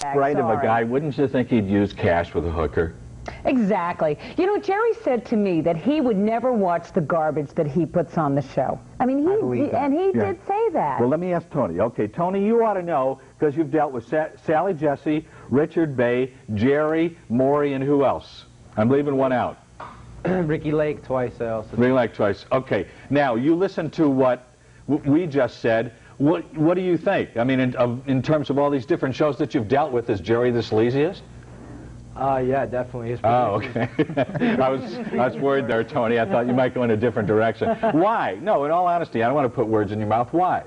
Right of a guy, wouldn't you think he'd use cash with a hooker? Exactly. You know, Jerry said to me that he would never watch the garbage that he puts on the show. I mean, he did say that. Well, let me ask Tony. Okay, Tony, you ought to know, because you've dealt with Sally Jessy, Richard Bay, Jerry, Maury, and who else? I'm leaving one out. Ricky Lake twice, I also. Ricky Lake twice. Okay. Now, you listen to what we just said. What do you think? I mean, in terms of all these different shows that you've dealt with, is Jerry the sleaziest? Yeah, definitely. Oh, okay. I was worried there, Tony. I thought you might go in a different direction. Why? No, in all honesty, I don't want to put words in your mouth. Why?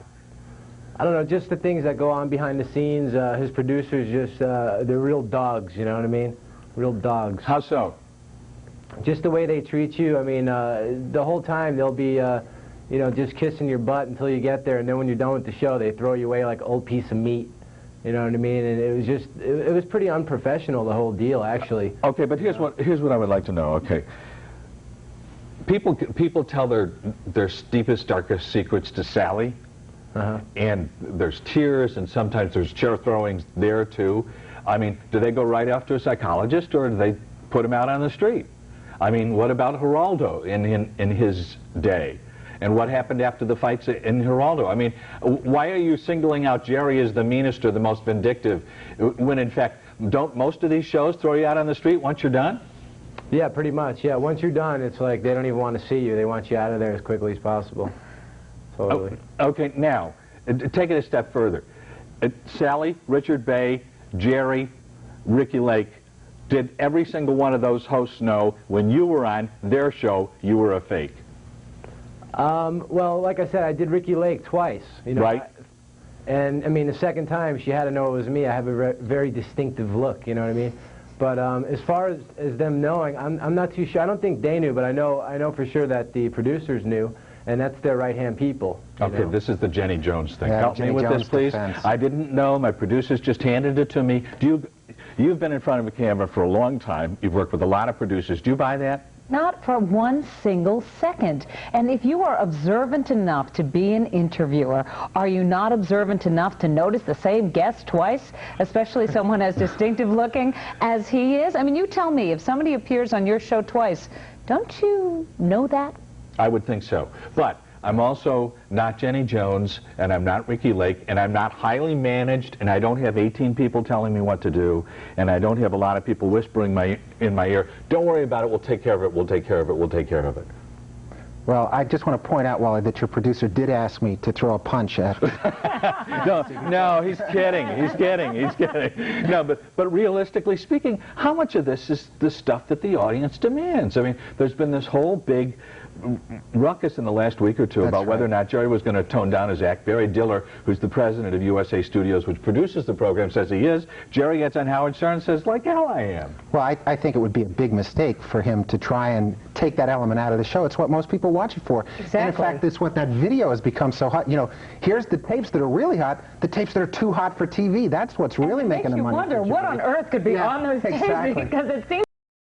I don't know, just the things that go on behind the scenes. His producers just, they're real dogs, you know what I mean? Real dogs. How so? Just the way they treat you. I mean, the whole time they'll be, you know, just kissing your butt until you get there, and then when you're done with the show, they throw you away like an old piece of meat. You know what I mean? And it was just, it was pretty unprofessional, the whole deal, actually. Okay, but here's what I would like to know. Okay, people tell their deepest, darkest secrets to Sally, and there's tears, and sometimes there's chair throwings there too. I mean, do they go right after a psychologist, or do they put him out on the street? I mean, what about Geraldo in his day? And what happened after the fights in Geraldo? I mean, why are you singling out Jerry as the meanest or the most vindictive, when in fact, don't most of these shows throw you out on the street once you're done? Yeah, pretty much. Yeah, once you're done, it's like they don't even want to see you. They want you out of there as quickly as possible. Totally. Okay, now, take it a step further. Sally, Richard Bay, Jerry, Ricky Lake, did every single one of those hosts know when you were on their show, you were a fake? Well, like I said, I did Ricky Lake twice. You know, right. And, I mean, the second time, she had to know it was me. I have a very distinctive look, you know what I mean? But as far as them knowing, I'm not too sure. I don't think they knew, but I know for sure that the producers knew, and that's their right-hand people. Okay, this is the Jenny Jones thing. Yeah, Help me with this, please. I didn't know. My producers just handed it to me. You've been in front of a camera for a long time. You've worked with a lot of producers. Do you buy that? Not for one single second. And if you are observant enough to be an interviewer, are you not observant enough to notice the same guest twice, especially someone as distinctive looking as he is? I mean, you tell me, if somebody appears on your show twice, don't you know that? I would think so. But I'm also not Jenny Jones, and I'm not Ricky Lake, and I'm not highly managed, and I don't have 18 people telling me what to do, and I don't have a lot of people whispering in my ear, don't worry about it, we'll take care of it, we'll take care of it, we'll take care of it. Well, I just want to point out, Wally, that your producer did ask me to throw a punch at No, he's kidding, he's kidding. No, but realistically speaking, how much of this is the stuff that the audience demands? I mean, there's been this whole big ruckus in the last week or two about whether or not Jerry was going to tone down his act. Barry Diller, who's the president of USA Studios, which produces the program, says he is. Jerry gets on Howard Stern and says, like hell I am. Well, I think it would be a big mistake for him to try and take that element out of the show. It's what most people watch it for. Exactly. And in fact, it's what that video has become so hot. You know, here's the tapes that are really hot, the tapes that are too hot for TV. That's what's really making the money. It makes you wonder what on earth could be on those tapes, because it seems